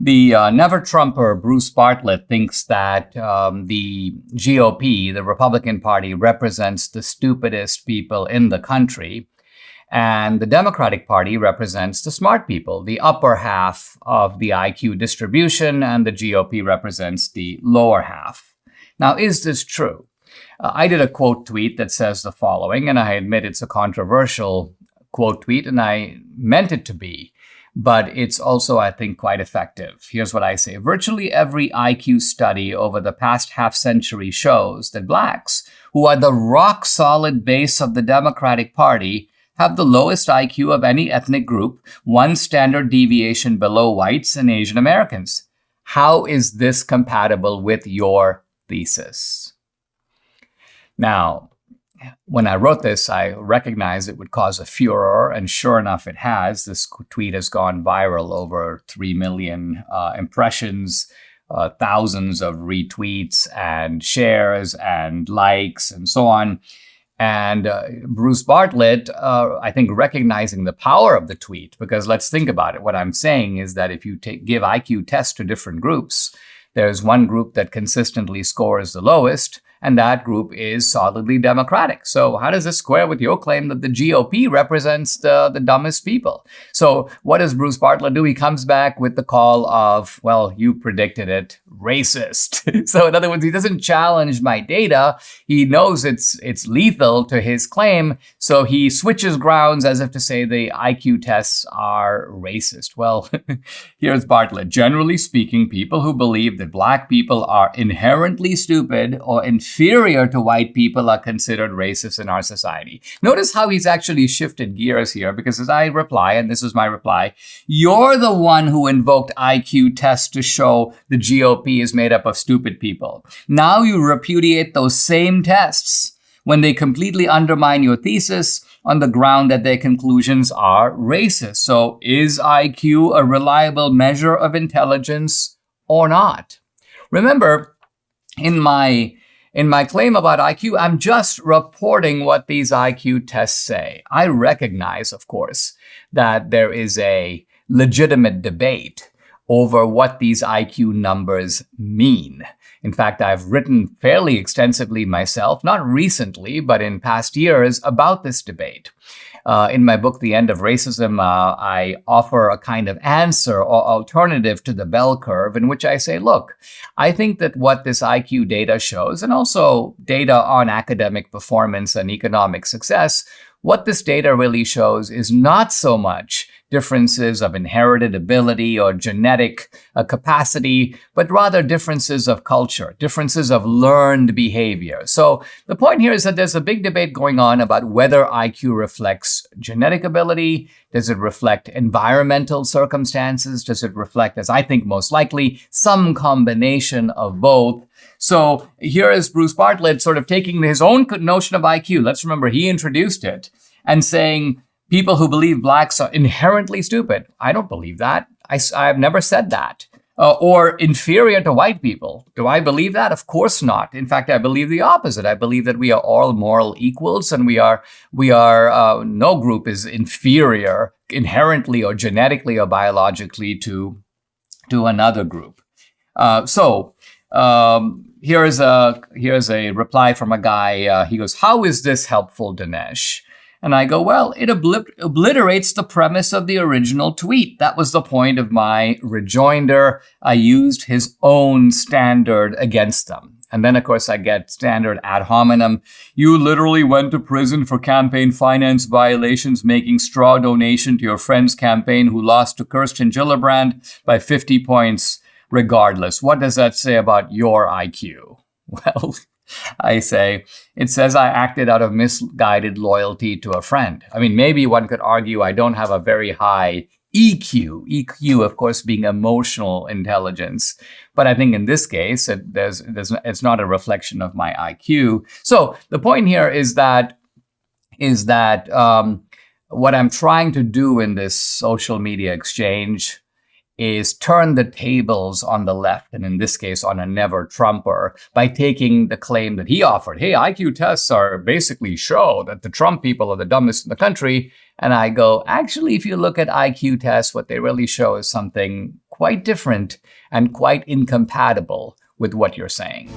The NeverTrumper Bruce Bartlett thinks that the GOP, the Republican Party, represents the stupidest people in the country, and the Democratic Party represents the smart people, the upper half of the IQ distribution, and the GOP represents the lower half. Now, is this true? I did a quote tweet that says the following, and I admit it's a controversial quote tweet, and I meant it to be. But it's also, I think, quite effective. Here's what I say. Virtually every IQ study over the past half century shows that blacks, who are the rock-solid base of the Democratic Party, have the lowest IQ of any ethnic group, one standard deviation below whites and Asian Americans. How is this compatible with your thesis? Now, when I wrote this, I recognized it would cause a furor, and sure enough, it has. This tweet has gone viral, over 3 million impressions, thousands of retweets and shares and likes and so on. And Bruce Bartlett, I think, recognizing the power of the tweet, because let's think about it. What I'm saying is that if you give IQ tests to different groups, there's one group that consistently scores the lowest, and that group is solidly Democratic. So how does this square with your claim that the GOP represents the dumbest people? So what does Bruce Bartlett do? He comes back with the call of, well, you predicted it, racist. So in other words, he doesn't challenge my data. He knows it's lethal to his claim. So he switches grounds as if to say the IQ tests are racist. Well, here's Bartlett. Generally speaking, people who believe that black people are inherently stupid or inferior to white people are considered racist in our society. Notice how he's actually shifted gears here, because as I reply, and this is my reply, you're the one who invoked IQ tests to show the GOP is made up of stupid people. Now you repudiate those same tests when they completely undermine your thesis on the ground that their conclusions are racist. So is IQ a reliable measure of intelligence or not? Remember, in my claim about IQ, I'm just reporting what these IQ tests say. I recognize, of course, that there is a legitimate debate over what these IQ numbers mean. In fact, I've written fairly extensively myself, not recently, but in past years, about this debate. In my book, The End of Racism, I offer a kind of answer or alternative to the bell curve in which I say, look, I think that what this IQ data shows, and also data on academic performance and economic success, what this data really shows is not so much differences of inherited ability or genetic capacity, but rather differences of culture, differences of learned behavior. So the point here is that there's a big debate going on about whether IQ reflects genetic ability. Does it reflect environmental circumstances? Does it reflect, as I think most likely, some combination of both? So here is Bruce Bartlett sort of taking his own notion of IQ. Let's remember he introduced it and saying, people who believe blacks are inherently stupid. I don't believe that. I've never said that. Or inferior to white people. Do I believe that? Of course not. In fact, I believe the opposite. I believe that we are all moral equals, and we are no group is inferior inherently or genetically or biologically to another group. Here's a reply from a guy. He goes, "How is this helpful, Dinesh?" And I go, well, it obliterates the premise of the original tweet. That was the point of my rejoinder. I used his own standard against them. And then, of course, I get standard ad hominem. You literally went to prison for campaign finance violations, making straw donation to your friend's campaign who lost to Kirsten Gillibrand by 50 points regardless. What does that say about your IQ? Well, I say, it says I acted out of misguided loyalty to a friend. I mean, maybe one could argue I don't have a very high EQ. EQ, of course, being emotional intelligence. But I think in this case, it's not a reflection of my IQ. So the point here is that what I'm trying to do in this social media exchange is turn the tables on the left, and in this case on a NeverTrumper, by taking the claim that he offered. Hey, IQ tests are basically show that the Trump people are the dumbest in the country. And I go, actually, if you look at IQ tests, what they really show is something quite different and quite incompatible with what you're saying.